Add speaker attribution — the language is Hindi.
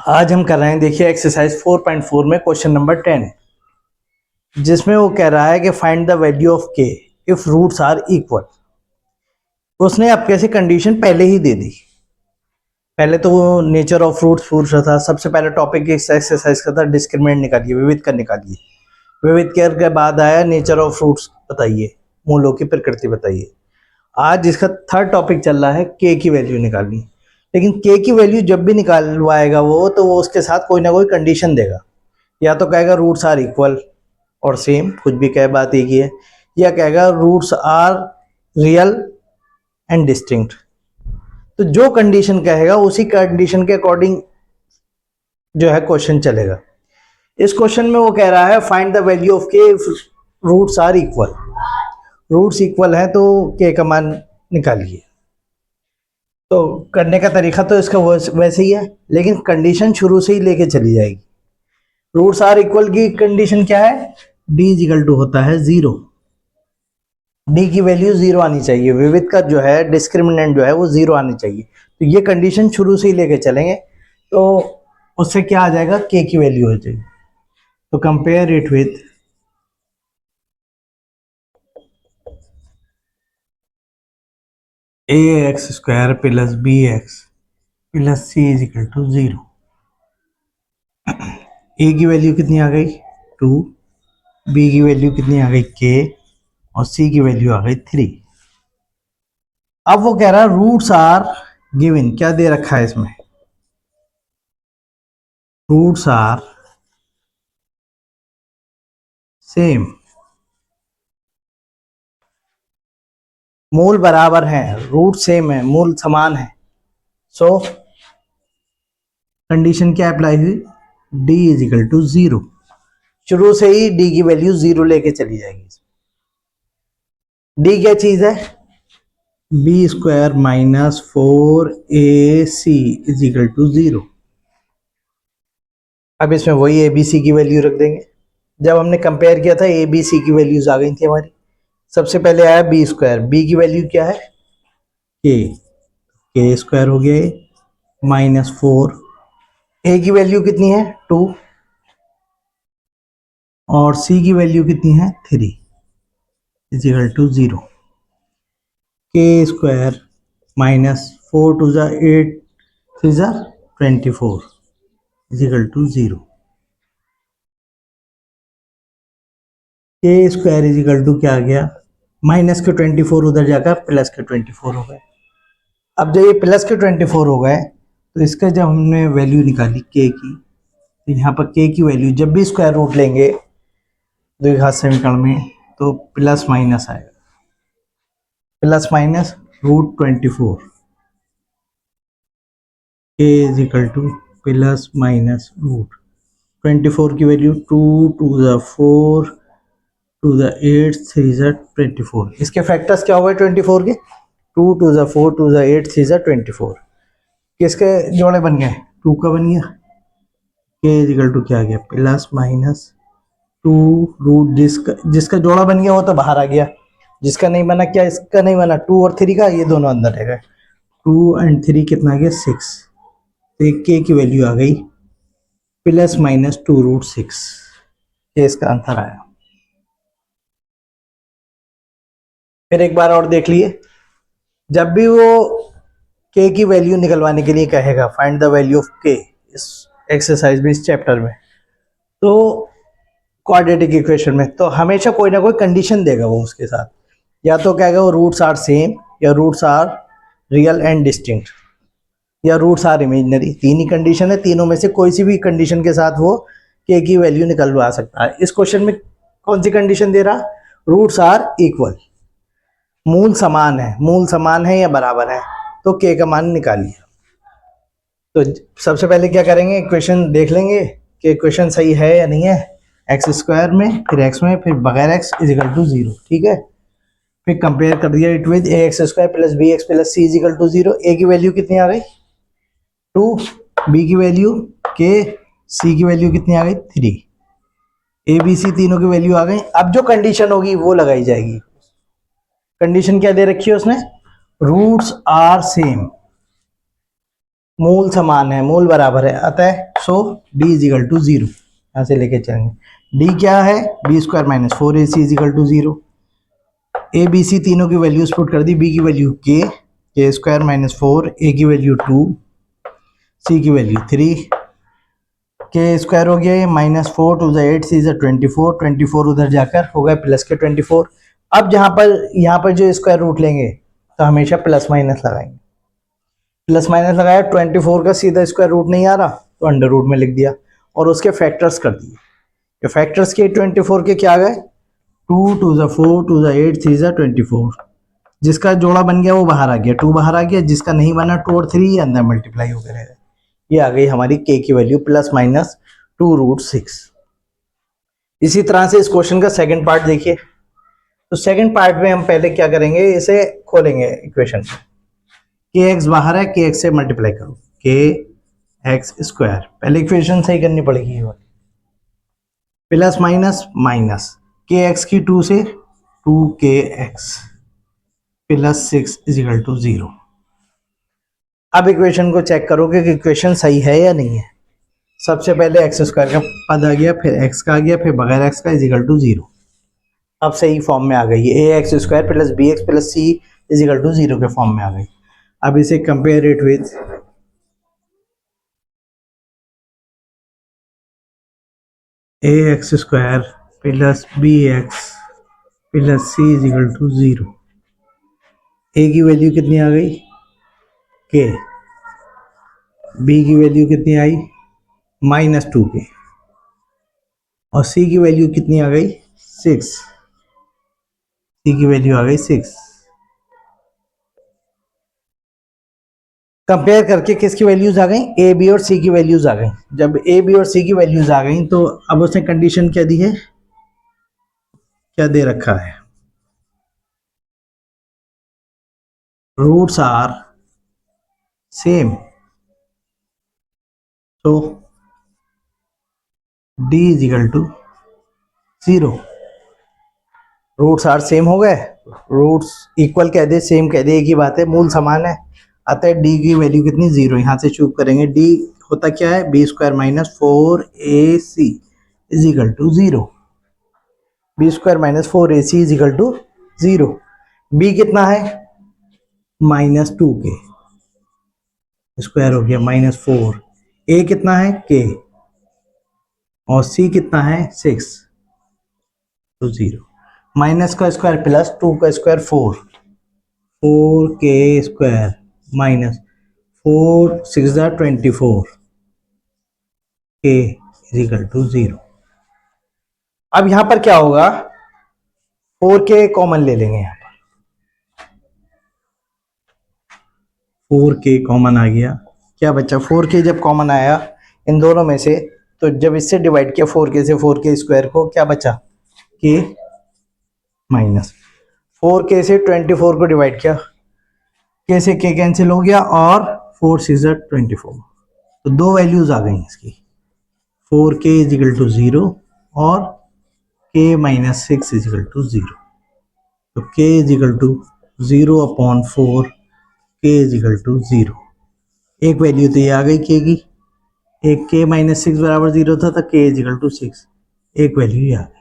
Speaker 1: आज हम कर रहे हैं, देखिए एक्सरसाइज 4.4 में क्वेश्चन नंबर 10, जिसमें वो कह रहा है कि find the value of K if roots are equal. उसने अब कैसे कंडीशन पहले ही दे दी। पहले तो वो नेचर ऑफ रूट्स पूछ रहा था। सबसे पहले टॉपिक इस एक्सरसाइज का था डिस्क्रिमिनेंट निकालिए, विविध कर निकालिए। विविध कर के बाद आया नेचर ऑफ रूट्स बताइए, मूलों की प्रकृति बताइए। आज इसका थर्ड टॉपिक चल रहा है के की वैल्यू निकालनी। लेकिन के की वैल्यू जब भी निकालवाएगा वो, तो वो उसके साथ कोई ना कोई कंडीशन देगा। या तो कहेगा रूट्स आर इक्वल और सेम, कुछ भी कहे बात एक ही है, या कहेगा roots are real and distinct. तो जो कंडीशन कहेगा उसी कंडीशन के अकॉर्डिंग जो है क्वेश्चन चलेगा। इस क्वेश्चन में वो कह रहा है find the value of K if roots are equal. Roots equal है तो के का मान निकालिए। तो करने का तरीका तो इसका वैसे ही है, लेकिन कंडीशन शुरू से ही लेके चली जाएगी। रूट्स आर इक्वल की कंडीशन क्या है? डी इज इक्वल टू होता है 0। डी की वैल्यू 0 आनी चाहिए। विविध का जो है डिस्क्रिमिनेंट जो है वो 0 आनी चाहिए। तो ये कंडीशन शुरू से ही लेके चलेंगे, तो उससे क्या आ जाएगा? के की वैल्यू हो जाएगी। तो compare it with A X square plus B X plus C is equal to 0। A की वैल्यू कितनी आ गई? 2। बी की वैल्यू कितनी आ गई? के। और सी की वैल्यू आ गई 3। अब वो कह रहा है रूट्स आर गिवन। क्या दे रखा है इसमें? रूट्स आर सेम, मूल बराबर हैं, रूट सेम है, मूल समान है। सो कंडीशन क्या अप्लाई हुई? D is equal to 0। शुरू से ही डी की वैल्यू 0 लेके चली जाएगी। डी क्या चीज है? B square minus 4ac is equal to 0। अब इसमें वही ए बी सी की वैल्यू रख देंगे। जब हमने कंपेयर किया था ए बी सी की वैल्यूज आ गई थी हमारी। सबसे पहले आया बी स्क्वायर। बी की वैल्यू क्या है? के स्क्वायर हो गया माइनस 4। ए की वैल्यू कितनी है? 2। और सी की वैल्यू कितनी है? 3 इज इक्वल टू 0। के स्क्वायर माइनस 4 टू ज़ा 8 थ्री ज़ा 24 इज इक्वल टू 0। के स्क्वायर इज इक्वल टू क्या आ गया? माइनस के 24 उधर जाकर प्लस के 24 हो गए। अब जब ये प्लस के 24 हो गए, तो इसका जब हमने वैल्यू निकाली के की, तो यहाँ पर के की वैल्यू जब भी स्क्वायर रूट लेंगे द्विघात समीकरण में, तो प्लस माइनस आएगा। Plus minus root 24 K is equal to plus minus root 24 की value 2 to the 4 to the 8 3 ज़ा 24। इसके फैक्टर्स क्या हो गए 24 के? 2 टू द 4 टू द 8 3 ज़ा 24। किसके जोड़े बन गए? 2 का बन गया। के इज इक्वल टू क्या आ गया? प्लस माइनस 2 रूट जिसका जोड़ा बन गया वो तो बाहर आ गया। जिसका नहीं बना, क्या इसका नहीं बना? 2 और 3 का, ये दोनों अंदर रह गए। 2 एंड 3 कितना आ गया? 6। तो के की वैल्यू आ गई प्लस माइनस 2 रूट 6। ये इसका आंसर आया। फिर एक बार और देख लिए। जब भी वो के की वैल्यू निकलवाने के लिए कहेगा फाइंड द वैल्यू ऑफ के, इस एक्सरसाइज में, इस चैप्टर में, तो क्वाड्रेटिक इक्वेशन में, तो हमेशा कोई ना कोई कंडीशन देगा वो उसके साथ। या तो कहेगा वो रूट्स आर सेम, या roots are real and distinct, या रूट्स आर इमेजिनरी। 3 ही कंडीशन है, तीनों में से कोई सी भी कंडीशन के साथ वो के की वैल्यू निकलवा सकता है। इस क्वेश्चन में कौन सी कंडीशन दे रहा? रूट्स आर इक्वल, मूल समान है। मूल समान है या बराबर है, तो के का मान निकालिए। तो सबसे पहले क्या करेंगे? इक्वेशन देख लेंगे कि इक्वेशन सही है या नहीं है। एक्स स्क्वायर में, फिर एक्स में, फिर बगैर एक्स इज इक्वल टू 0। ठीक है। फिर कंपेयर कर दिया it with A X square plus B X plus C is equal to 0। A की वैल्यू कितनी आ गई? 2। बी की वैल्यू के। सी की वैल्यू कितनी आ गई? 3। ए बी सी तीनों की वैल्यू आ गई। अब जो कंडीशन होगी वो लगाई जाएगी। कंडीशन क्या दे रखी है उसने? Roots are same. मूल समान है, मूल बराबर है, अतः so d is equal to 0। यहाँ से लेके चलेंगे। d क्या है, B square minus 4ac is equal to 0। A B C तीनों की वैल्यूज पुट कर दी। b की value K square minus 4, a की वैल्यू 2, c की वैल्यू 3, के स्क्वायर हो गया ये माइनस 4 टू द 8 सी 24, 24 उधर जाकर हो गया प्लस के 24। अब यहाँ पर जो स्क्वायर रूट लेंगे तो हमेशा प्लस माइनस लगाएंगे। प्लस माइनस लगाया, 24 का सीधा स्क्वायर रूट नहीं आ रहा तो अंडर रूट में लिख दिया और उसके फैक्टर्स कर दिए। ये फैक्टर्स के 24 के क्या गए, 2 टू द 4 टू द 8 सी 24। जिसका जोड़ा बन गया वो बाहर आ गया, 2 बाहर आ गया, जिसका नहीं बना 2 और 3 अंदर मल्टीप्लाई हो गया। ये आ गई हमारी के की वैल्यू प्लस माइनस 2√6। इसी तरह से इस क्वेश्चन का सेकंड पार्ट देखिए। तो सेकंड पार्ट में हम पहले क्या करेंगे, इसे खोलेंगे इक्वेशन। के एक्स बाहर है, के एक्स से मल्टीप्लाई करो, के एक्स स्क्वायर, पहले इक्वेशन सही करनी पड़ेगी ये वाली। Plus minus minus K X की 2 से 2 X plus 6 is equal to 0। अब इक्वेशन को चेक करोगे कि इक्वेशन सही है या नहीं है। सबसे पहले एक्स स्क्वायर का पद आ गया, फिर एक्स का आ गया, फिर बगैर एक्स का इज इक्वल टू 0। अब सही फॉर्म में आ गई, A X square plus B X plus C is equal to 0 के फॉर्म में आ गई। अब इसे compare it with A X square plus B X plus C is equal to 0। A की वैल्यू कितनी आ गई, के, बी की वैल्यू कितनी आई, -2 और सी की वैल्यू कितनी आ गई, 6। सी की वैल्यू आ गई 6। कंपेयर करके किसकी वैल्यूज आ गई, ए बी और सी की वैल्यूज आ गई। जब ए बी और सी की वैल्यूज आ गई तो अब उसने कंडीशन क्या दी है, क्या दे रखा है, रूट्स आर सेम, तो d is equal to 0। Roots are same हो गए, रूट्स इक्वल कह दे, सेम कह दे, एक ही बात है, मूल समान है, अतः d की वैल्यू कितनी, 0। यहाँ से चूक करेंगे, d होता क्या है, B square minus 4ac is equal to 0। B square minus 4ac is equal to 0। b कितना है, -2 स्क्वायर हो गया -4। a कितना है, k, और c कितना है 6, तो 0। माइनस का स्क्वायर प्लस 2 का square 4k square minus 4 6 24 k is equal to 0। अब यहां पर क्या होगा, 4k कॉमन ले लेंगे, यहां पर 4k कॉमन आ गया, क्या बच्चा 4k जब कॉमन आया इन दोनों में से, तो जब इससे डिवाइड किया 4k से 4k स्क्वायर को, क्या बचा, k माइनस 4k से 24 को डिवाइड किया, k से k कैंसिल हो गया और 4 6 24, तो दो वैल्यूज आ गई इसकी, 4k इज इक्वल टू 0 और k minus 6 is equal to 0। तो k is equal to 0/4, k is equal to 0। एक वैल्यू तो ये आ गई k की, एक k माइनस 6 बराबर 0 था, तो k इज इक्वल टू 6, एक वैल्यू ये आ गई।